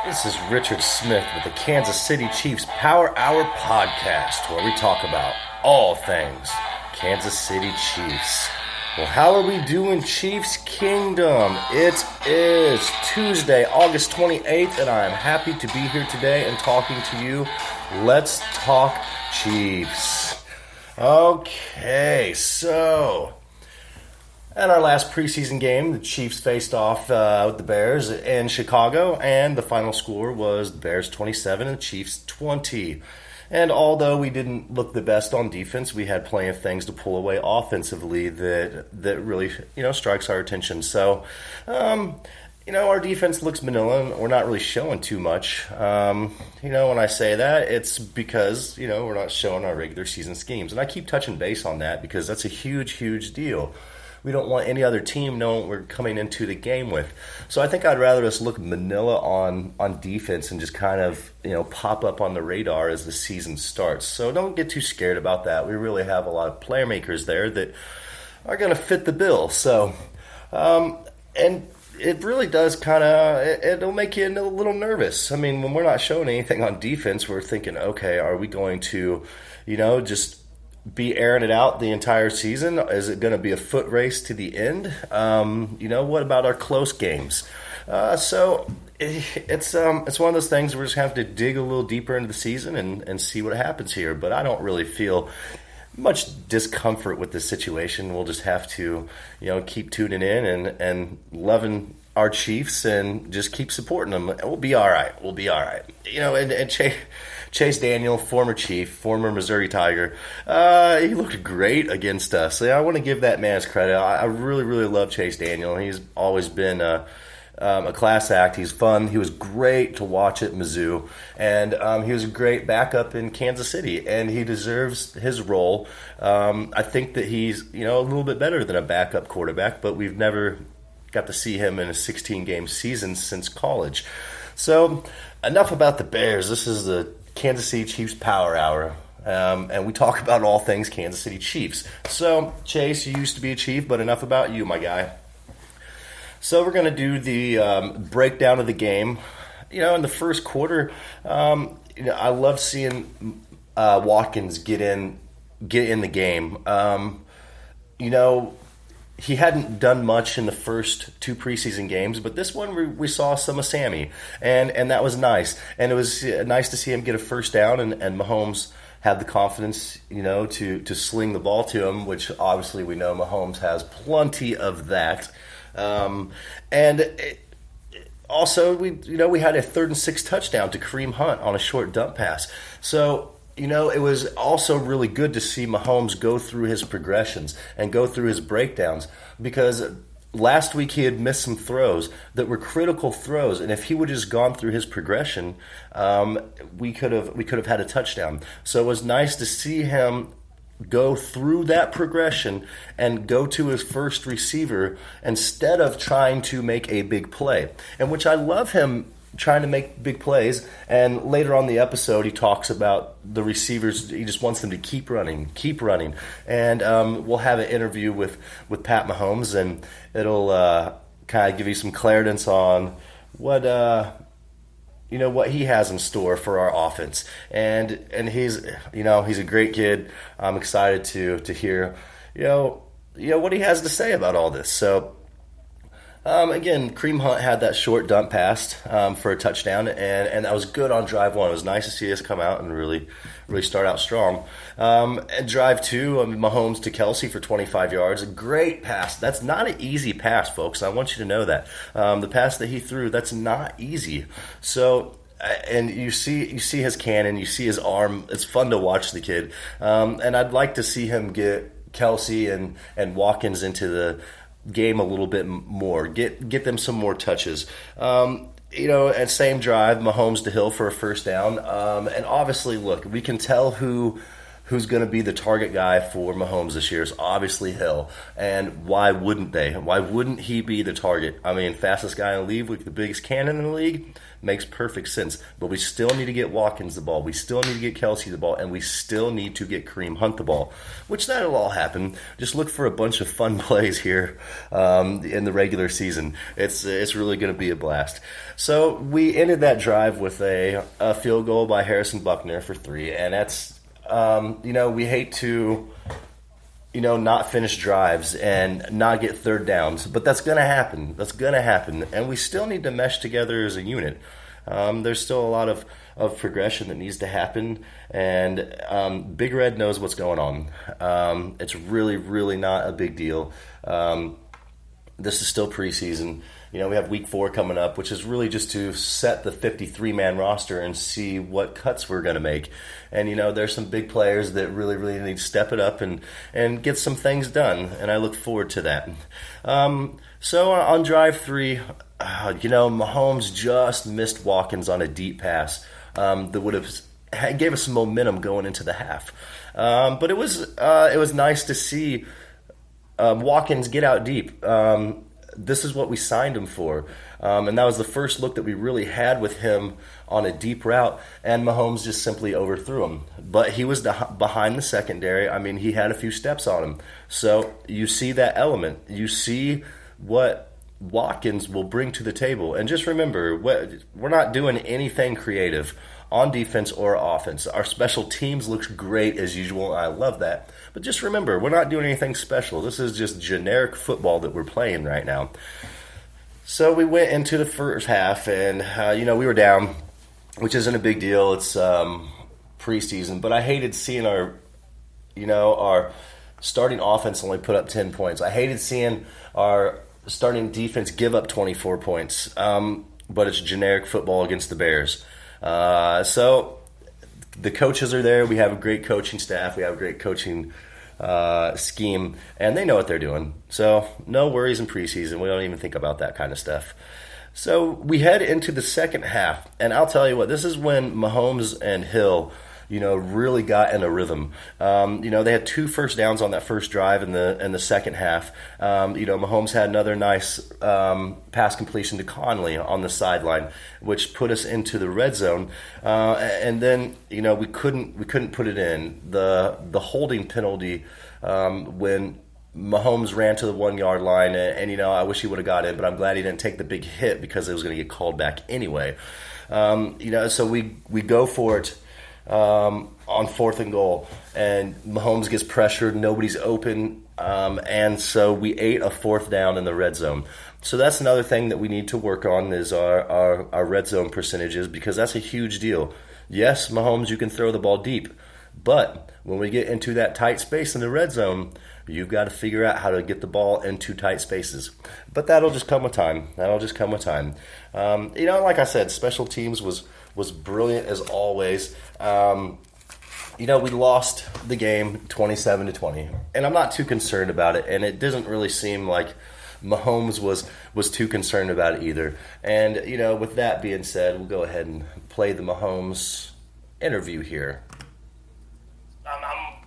This is Richard Smith with the Kansas City Chiefs Power Hour podcast, where we talk about all things Kansas City Chiefs. Well, how are we doing, Chiefs Kingdom? It is Tuesday, August 28th, and I am happy to be here today and talking to you. Let's talk Chiefs. Okay, so at our last preseason game, the Chiefs faced off with the Bears in Chicago, and the final score was the Bears 27 and the Chiefs 20. And although we didn't look the best on defense, we had plenty of things to pull away offensively that really, strikes our attention. So, our defense looks vanilla, and we're not really showing too much. When I say that, it's because, we're not showing our regular season schemes. And I keep touching base on that because that's a huge, huge deal. We don't want any other team knowing what we're coming into the game with. So I think I'd rather us look manila on defense and just kind of, pop up on the radar as the season starts. So don't get too scared about that. We really have a lot of playmakers there that are going to fit the bill. So, and it really does it'll make you a little nervous. I mean, when we're not showing anything on defense, we're thinking, okay, are we going to, just be airing it out the entire season? Is it going to be a foot race to the end? What about our close games? So it's one of those things we're just have to dig a little deeper into the season and see what happens here. But I don't really feel much discomfort with this situation. We'll just have to, keep tuning in and loving our Chiefs and just keep supporting them. We'll be all right. And Chase Daniel, former Chief, former Missouri Tiger, he looked great against us. I want to give that man his credit. I really, really love Chase Daniel. He's always been a class act. He's fun. He was great to watch at Mizzou, and he was a great backup in Kansas City, and he deserves his role. I think that he's a little bit better than a backup quarterback, but we've never got to see him in a 16-game season since college. So enough about the Bears. This is the Kansas City Chiefs Power Hour, and we talk about all things Kansas City Chiefs. So, Chase, you used to be a Chief, but enough about you, my guy. So we're going to do the breakdown of the game. In the first quarter, I love seeing Watkins get in the game. He hadn't done much in the first two preseason games, but this one we saw some of Sammy, and that was nice. And it was nice to see him get a first down, and Mahomes had the confidence, to sling the ball to him, which obviously we know Mahomes has plenty of that. Also, we had a 3rd and 6 touchdown to Kareem Hunt on a short dump pass. So, it was also really good to see Mahomes go through his progressions and go through his breakdowns, because last week he had missed some throws that were critical throws, and if he would have just gone through his progression, we could have had a touchdown. So it was nice to see him go through that progression and go to his first receiver instead of trying to make a big play, and which I love him trying to make big plays. And later on in the episode, he talks about the receivers. He just wants them to keep running. And we'll have an interview with Pat Mahomes, and it'll kind of give you some clarity on what what he has in store for our offense. And he's he's a great kid. I'm excited to hear what he has to say about all this. So again, Kareem Hunt had that short dump pass for a touchdown, and that was good on drive one. It was nice to see us come out and really start out strong. And drive two, Mahomes to Kelsey for 25 yards. A great pass. That's not an easy pass, folks. I want you to know that. The pass that he threw, that's not easy. So, and you see his cannon, you see his arm. It's fun to watch the kid. And I'd like to see him get Kelsey and Watkins into the game a little bit more, get them some more touches. At same drive, Mahomes to Hill for a first down. And obviously, look, we can tell who who's going to be the target guy for Mahomes this year is obviously Hill. And why wouldn't they? Why wouldn't he be the target? I mean, fastest guy in the league with the biggest cannon in the league makes perfect sense. But we still need to get Watkins the ball. We still need to get Kelsey the ball. And we still need to get Kareem Hunt the ball, which that'll all happen. Just look for a bunch of fun plays here in the regular season. It's really going to be a blast. So we ended that drive with a field goal by Harrison Buckner for 3. And that's, we hate to not finish drives and not get third downs. But that's going to happen. That's going to happen. And we still need to mesh together as a unit. There's still a lot of progression that needs to happen. And Big Red knows what's going on. It's really, really not a big deal. This is still preseason. We have week 4 coming up, which is really just to set the 53-man roster and see what cuts we're going to make. And, there's some big players that really, really need to step it up and get some things done. And I look forward to that. So on drive 3, Mahomes just missed Watkins on a deep pass that would have gave us some momentum going into the half. But it was nice to see Watkins get out deep. This is what we signed him for. And that was the first look that we really had with him on a deep route, and Mahomes just simply overthrew him. But he was behind the secondary. I mean, he had a few steps on him. So you see that element. You see what Watkins will bring to the table. And just remember, we're not doing anything creative on defense or offense. Our special teams looks great as usual. I love that. But just remember, we're not doing anything special. This is just generic football that we're playing right now. So we went into the first half, and we were down, which isn't a big deal. It's preseason, but I hated seeing our starting offense only put up 10 points. I hated seeing our starting defense give up 24 points. But it's generic football against the Bears. So the coaches are there. We have a great coaching staff. We have a great coaching scheme, and they know what they're doing. So no worries in preseason. We don't even think about that kind of stuff. So we head into the second half, and I'll tell you what, this is when Mahomes and Hill, really got in a rhythm. They had 2 first downs on that first drive in the second half. Mahomes had another nice pass completion to Conley on the sideline, which put us into the red zone. And then, we couldn't put it in. The holding penalty when Mahomes ran to the 1-yard line, and I wish he would have got in, but I'm glad he didn't take the big hit because it was going to get called back anyway. So we go for it. On 4th and goal, and Mahomes gets pressured, nobody's open, and so we ate a 4th down in the red zone. So that's another thing that we need to work on is our red zone percentages, because that's a huge deal. Yes, Mahomes, you can throw the ball deep, but when we get into that tight space in the red zone, you've got to figure out how to get the ball into tight spaces. But that'll just come with time. Like I said, special teams was brilliant as always. We lost the game 27-20, and I'm not too concerned about it, and it doesn't really seem like Mahomes was too concerned about it either. And, with that being said, we'll go ahead and play the Mahomes interview here. I'm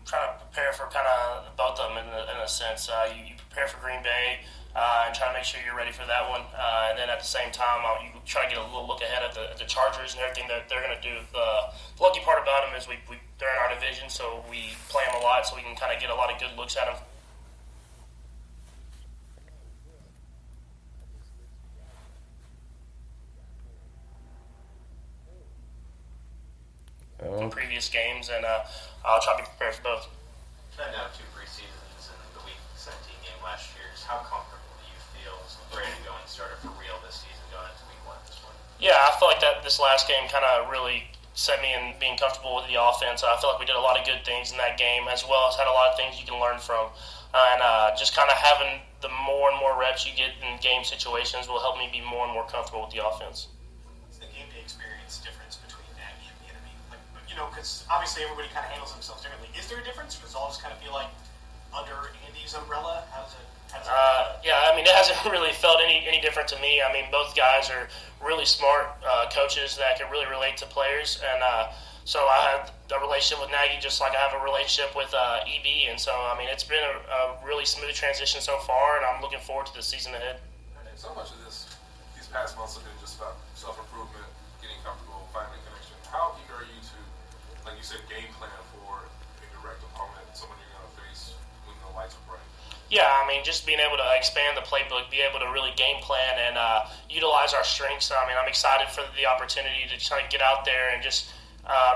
trying to prepare for kind of both of them in a sense. You prepare for Green Bay and try to make sure you're ready for that one. And then at the same time, you try to get a little look ahead at the Chargers and everything that they're going to do. The lucky part about them is they're in our division, so we play them a lot, so we can kind of get a lot of good looks at them. From previous games, and I'll try to be prepared for both. Had now 2 preseasons and the Week 17 game last year. Just how comfortable do you feel ready to go and started for real this season going into Week 1 this one? Yeah, I feel like that this last game kind of really set me in being comfortable with the offense. I feel like we did a lot of good things in that game, as well as had a lot of things you can learn from. And just kind of having the more and more reps you get in game situations will help me be more and more comfortable with the offense. What's the game day experience difference between Aggie and the enemy? Because obviously everybody kind of handles themselves differently. Is there a difference? Does it all just kind of feel like under Andy's umbrella? How's it? Yeah, it hasn't really felt any different to me. Both guys are really smart coaches that can really relate to players, and So I have a relationship with Nagy just like I have a relationship with EB. And so, I mean, it's been a really smooth transition so far, and I'm looking forward to the season ahead. And so much of these past months have been just about self-improvement, getting comfortable, finding a connection. How eager are you to, like you said, game plan for a direct opponent, someone you're going to face when the lights are bright? Yeah, I mean, just being able to expand the playbook, be able to really game plan and utilize our strengths. I mean, I'm excited for the opportunity to try to get out there and just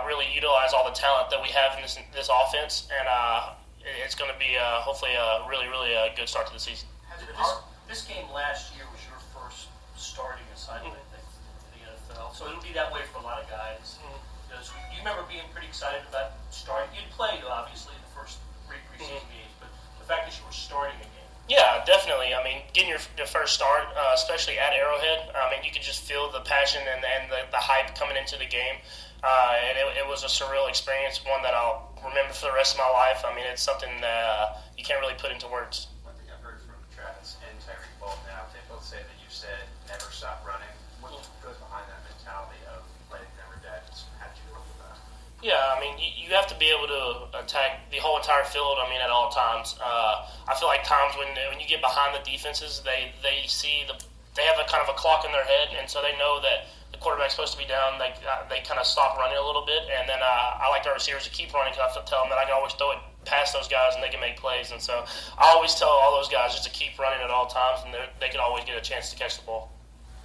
really utilize all the talent that we have in this offense. And it's going to be hopefully a really good start to the season. This game last year was your first starting assignment in the NFL, so it'll be that way for a lot of guys. Because you remember being pretty excited about starting. You'd played, obviously, in the first three preseason games, but the fact that you were starting a game. Yeah, definitely. I mean, getting your first start, especially at Arrowhead, I mean, you could just feel the passion and the hype coming into the game. And it was a surreal experience, one that I'll remember for the rest of my life. I mean, it's something that you can't really put into words. One thing I've heard from Travis and Tyreek both now, they both say that you said never stop running. What goes behind that mentality of letting never dead? How did you work with that? Yeah, I mean, you have to be able to attack the whole entire field, I mean, at all times. I feel like times when you get behind the defenses, they see they have a kind of a clock in their head, and so they know that the quarterback's supposed to be down. They kind of stop running a little bit, and then I like our receivers to keep running because I tell them that I can always throw it past those guys and they can make plays. And so I always tell all those guys just to keep running at all times, and they can always get a chance to catch the ball.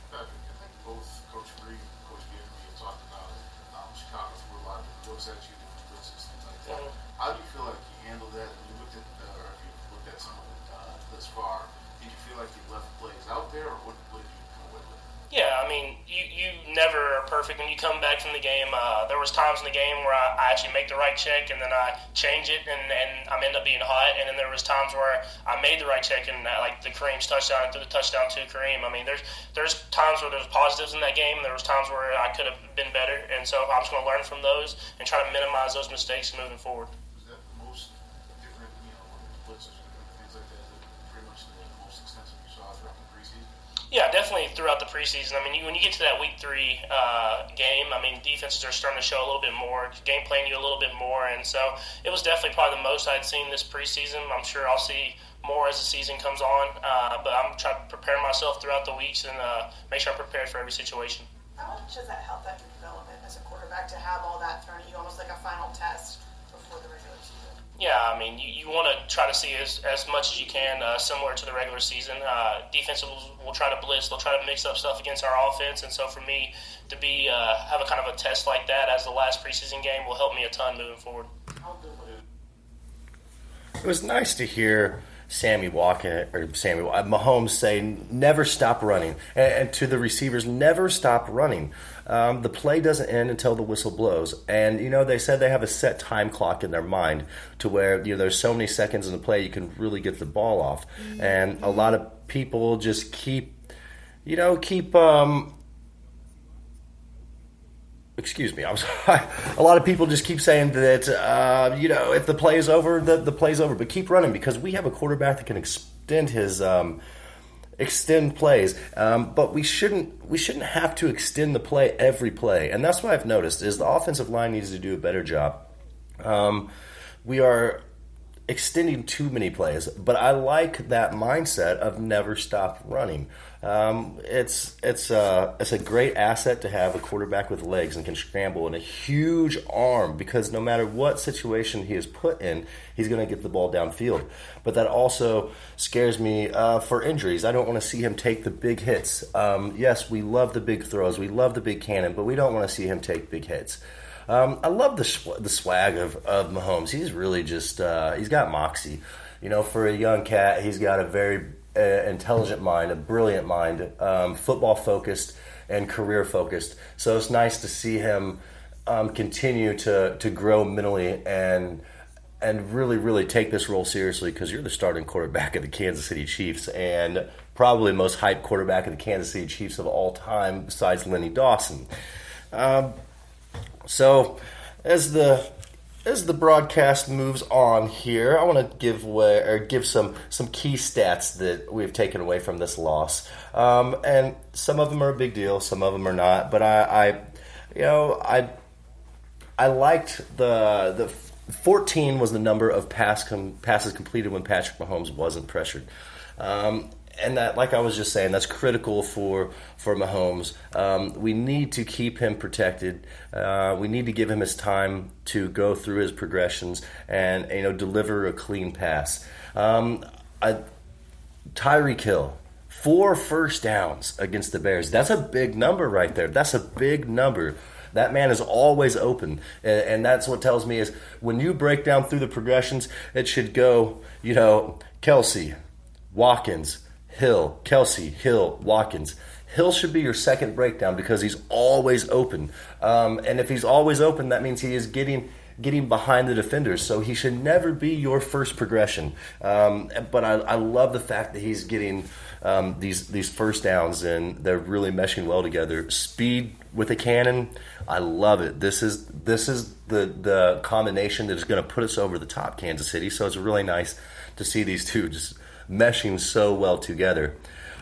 I think both Coach Reid and Coach Henry have talked about Chicago threw a lot of looks at you, different blitzes, things like that. How do you feel like you handled that? When you looked at, or if you looked at some of it thus far, did you feel like you left plays out there, or what did you come away with? Yeah, I mean, you never are perfect when you come back from the game. There was times in the game where I actually make the right check and then I change it and I end up being hot. And then there was times where I made the right check and like the Kareem's touchdown, I threw the touchdown to Kareem. I mean, there's times where there's positives in that game. There was times where I could have been better. And so I'm just going to learn from those and try to minimize those mistakes moving forward. Was that the most different, blitzes and things like that? Is it pretty much the most extensive you saw throughout the preseason? Yeah, definitely throughout the preseason. I mean, when you get to that week 3 game, I mean, defenses are starting to show a little bit more, game playing you a little bit more, and so it was definitely probably the most I'd seen this preseason. I'm sure I'll see more as the season comes on, but I'm trying to prepare myself throughout the weeks and make sure I'm prepared for every situation. How much does that help that your development as a quarterback to have all that thrown at you, almost like a final test before the regular season? Yeah, I mean, you want to try to see as much as you can similar to the regular season. Defense will try to blitz. They'll try to mix up stuff against our offense. And so for me to have a kind of a test like that as the last preseason game will help me a ton moving forward. It was nice to hear Mahomes say, never stop running. And to the receivers, never stop running. The play doesn't end until the whistle blows. And, they said they have a set time clock in their mind to where, there's so many seconds in the play you can really get the ball off. And a lot of people just excuse me, I'm sorry. A lot of people just keep saying that, if the play is over, the play's over. But keep running because we have a quarterback that can extend plays. But we shouldn't have to extend the play every play. And that's what I've noticed is the offensive line needs to do a better job. We are extending too many plays, but I like that mindset of never stop running. It's a great asset to have a quarterback with legs and can scramble and a huge arm because no matter what situation he is put in, he's going to get the ball downfield. But that also scares me for injuries. I don't want to see him take the big hits. Yes, we love the big throws, we love the big cannon, but we don't want to see him take big hits. I love the swag of Mahomes. He's really just he's got moxie. For a young cat, he's got a very intelligent mind, a brilliant mind, football focused and career focused. So it's nice to see him continue to grow mentally and really, really take this role seriously because you're the starting quarterback of the Kansas City Chiefs and probably the most hyped quarterback of the Kansas City Chiefs of all time besides Lenny Dawson. So, as the broadcast moves on here, I want to give some key stats that we've taken away from this loss, and some of them are a big deal, some of them are not. But I I liked the 14 was the number of passes completed when Patrick Mahomes wasn't pressured. And that, like I was just saying, that's critical for Mahomes. We need to keep him protected. We need to give him his time to go through his progressions and deliver a clean pass. Tyreek Hill, 4 first downs against the Bears. That's a big number right there. That's a big number. That man is always open. And that's what tells me is when you break down through the progressions, it should go, Kelsey, Watkins, Hill, Kelsey, Hill, Watkins. Hill should be your second breakdown because he's always open. And if he's always open, that means he is getting behind the defenders. So he should never be your first progression. But I love the fact that he's getting these first downs and they're really meshing well together. Speed with a cannon, I love it. This is the combination that is going to put us over the top, Kansas City. So it's really nice to see these two just meshing so well together.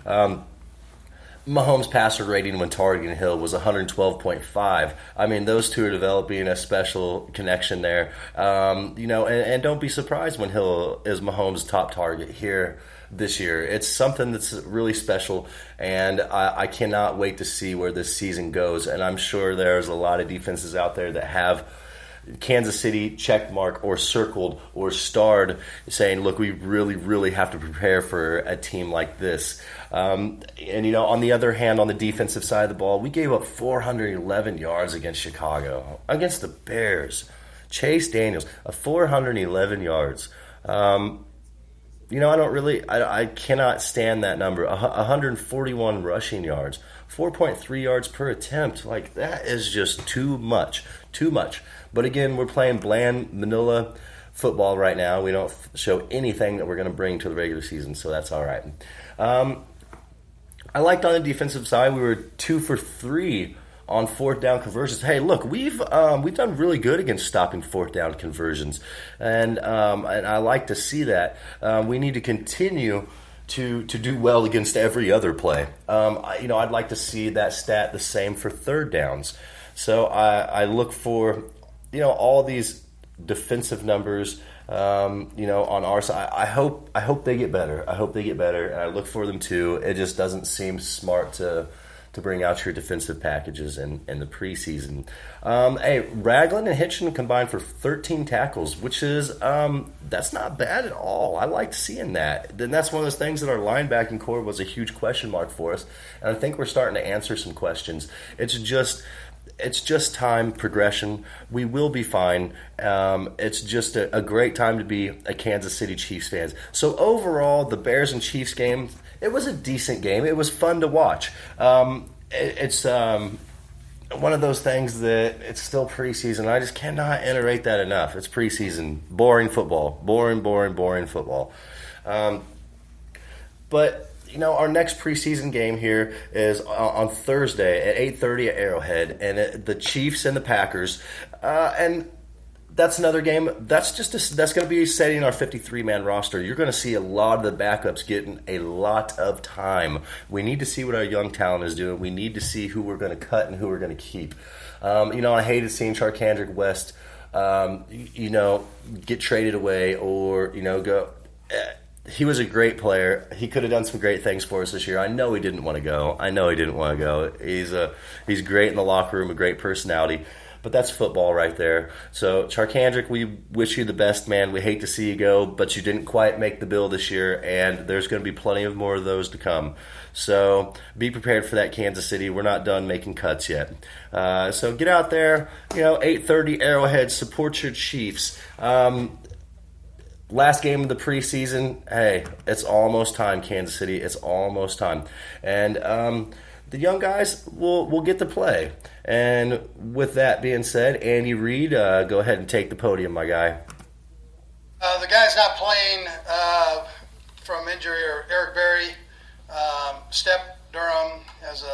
Mahomes' passer rating when targeting Hill was 112.5. I mean, those two are developing a special connection there. And don't be surprised when Hill is Mahomes' top target here this year. It's something that's really special, and I cannot wait to see where this season goes. And I'm sure there's a lot of defenses out there that have Kansas City checkmark or circled or starred saying, look, we really, really have to prepare for a team like this. And on the other hand, on the defensive side of the ball, we gave up 411 yards against Chicago, against the Bears. Chase Daniels, 411 yards. I cannot stand that number. 141 rushing yards, 4.3 yards per attempt. Like, that is just too much. But again, we're playing bland Manila football right now. We don't show anything that we're going to bring to the regular season, so that's all right. I liked on the defensive side, we were 2 for 3 on fourth down conversions. Hey, look, we've done really good against stopping fourth down conversions, and I like to see that. We need to continue to do well against every other play. I'd like to see that stat the same for third downs. So I look for all these defensive numbers. On our side, I hope they get better. And I look for them too. It just doesn't seem smart to bring out your defensive packages in the preseason. Ragland and Hitchen combined for 13 tackles, which is that's not bad at all. I liked seeing that. Then that's one of those things that our linebacking core was a huge question mark for us, and I think we're starting to answer some questions. It's just time progression. We will be fine. It's just a great time to be a Kansas City Chiefs fan. So overall, the Bears and Chiefs game, it was a decent game. It was fun to watch. It's one of those things that it's still preseason. I just cannot iterate that enough. It's preseason. Boring football. Boring football. But our next preseason game here is on Thursday at 8:30 at Arrowhead, and the Chiefs and the Packers, and that's another game. That's going to be setting our 53-man roster. You're going to see a lot of the backups getting a lot of time. We need to see what our young talent is doing. We need to see who we're going to cut and who we're going to keep. I hated seeing Charkandrick West, get traded away or go. He was a great player. He could have done some great things for us this year. I know he didn't want to go. He's great in the locker room, a great personality. But that's football right there. So, Charkandrick, we wish you the best, man. We hate to see you go, but you didn't quite make the bill this year, and there's going to be plenty of more of those to come. So, be prepared for that, Kansas City. We're not done making cuts yet. So, get out there, 8:30 Arrowhead, support your Chiefs. Last game of the preseason, hey, it's almost time, Kansas City. It's almost time. And the young guys will get to play. And with that being said, Andy Reid, go ahead and take the podium, my guy. The guy's not playing from injury, or Eric Berry. Step Durham has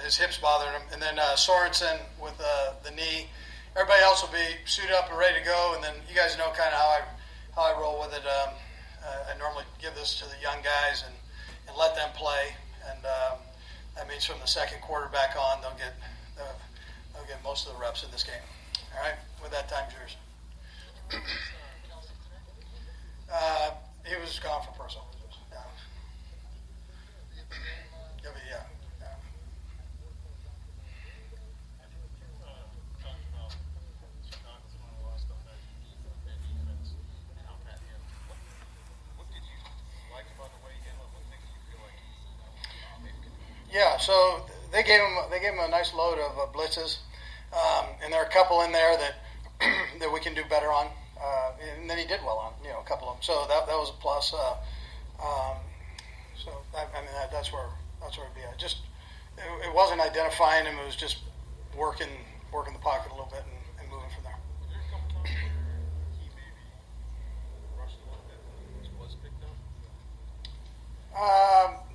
his hips bothering him. And then Sorensen with the knee. Everybody else will be suited up and ready to go. And then you guys know kind of how I roll with it. I normally give this to the young guys and let them play. And that means from the second quarter back on, they'll get most of the reps in this game. All right, with that time jersey. He was gone for personal reasons. Yeah. Yeah. Yeah, so they gave him a nice load of blitzes, and there are a couple in there that that we can do better on, and then he did well on a couple of them. So that was a plus. So I mean that's where it'd be at. Just it wasn't identifying him; it was just working the pocket a little bit and moving from there.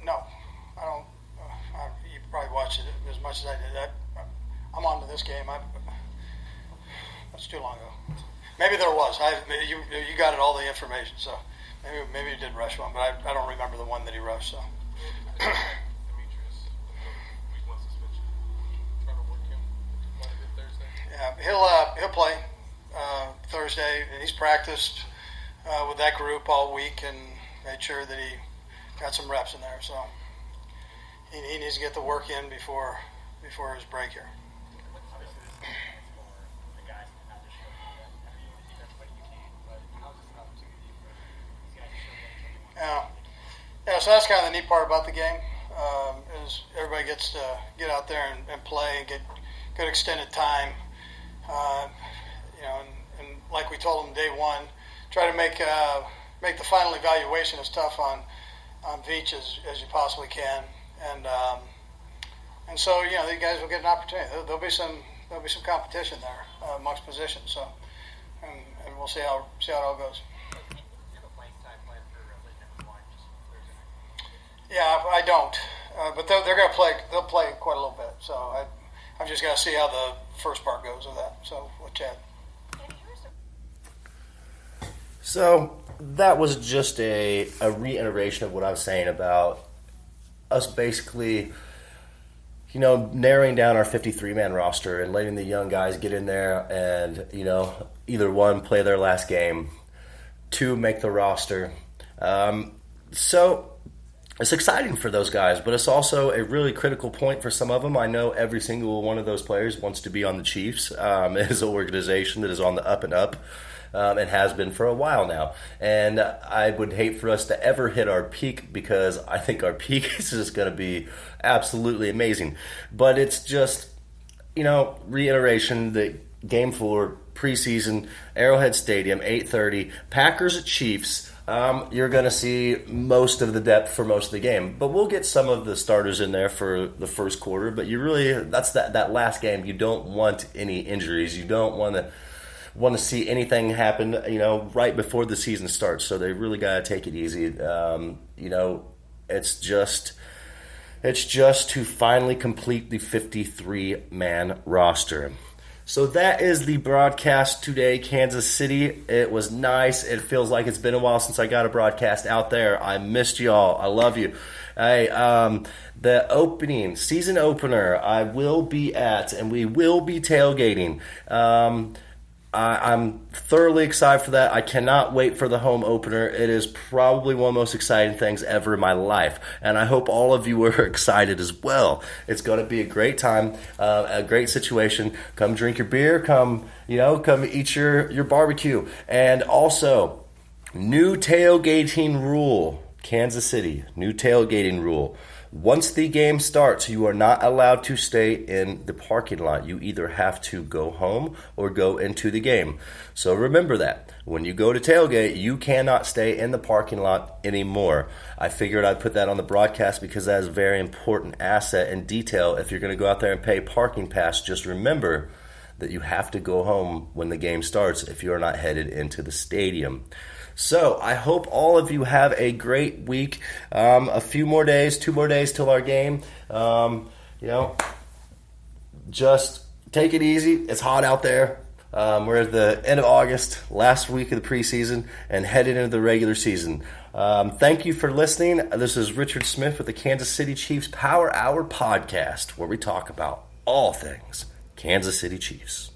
No, I don't. You probably watched it as much as I did. I'm on to this game. That's too long ago. Maybe there was. You got it all the information. So maybe you did rush one, but I don't remember the one that he rushed. So. Yeah, he'll play Thursday. He's practiced with that group all week and made sure that he got some reps in there. So he needs to get the work in before his break here. Yeah. So that's kind of the neat part about the game is everybody gets to get out there and play and get good extended time. And like we told them day one, try to make the final evaluation as tough on Veach as you possibly can, and so these guys will get an opportunity. There'll be some competition there amongst positions. So, and we'll see how it all goes. Yeah, I don't, but they're going to play. They'll play quite a little bit. So I've just got to see how the first part goes of that. So with Chad. So that was just a reiteration of what I was saying about us basically, narrowing down our 53-man roster and letting the young guys get in there and, either one, play their last game, two, make the roster. So it's exciting for those guys, but it's also a really critical point for some of them. I know every single one of those players wants to be on the Chiefs. It is an organization that is on the up and up. And has been for a while now. And I would hate for us to ever hit our peak because I think our peak is just going to be absolutely amazing. But it's just, reiteration, the game 4, preseason, Arrowhead Stadium, 8:30, Packers at Chiefs. You're going to see most of the depth for most of the game. But we'll get some of the starters in there for the first quarter. But that's that last game. You don't want any injuries. You don't want to see anything happen, right before the season starts. So they really got to take it easy. It's just to finally complete the 53-man roster. So that is the broadcast today, Kansas City. It was nice. It feels like it's been a while since I got a broadcast out there. I missed y'all. I love you. Hey, the season opener, I will be at, and we will be tailgating. I'm thoroughly excited for that. I cannot wait for the home opener. It is probably one of the most exciting things ever in my life. And I hope all of you are excited as well. It's going to be a great time, a great situation. Come drink your beer. Come eat your barbecue. And also, new tailgating rule. Kansas City, new tailgating rule. Once the game starts, you are not allowed to stay in the parking lot. You either have to go home or go into the game. So remember that. When you go to tailgate, you cannot stay in the parking lot anymore. I figured I'd put that on the broadcast because that is a very important asset and detail. If you're going to go out there and pay parking pass, just remember that you have to go home when the game starts if you are not headed into the stadium. So I hope all of you have a great week. A few more days, 2 more days till our game. Just take it easy. It's hot out there. We're at the end of August, last week of the preseason, and headed into the regular season. Thank you for listening. This is Richard Smith with the Kansas City Chiefs Power Hour podcast, where we talk about all things Kansas City Chiefs.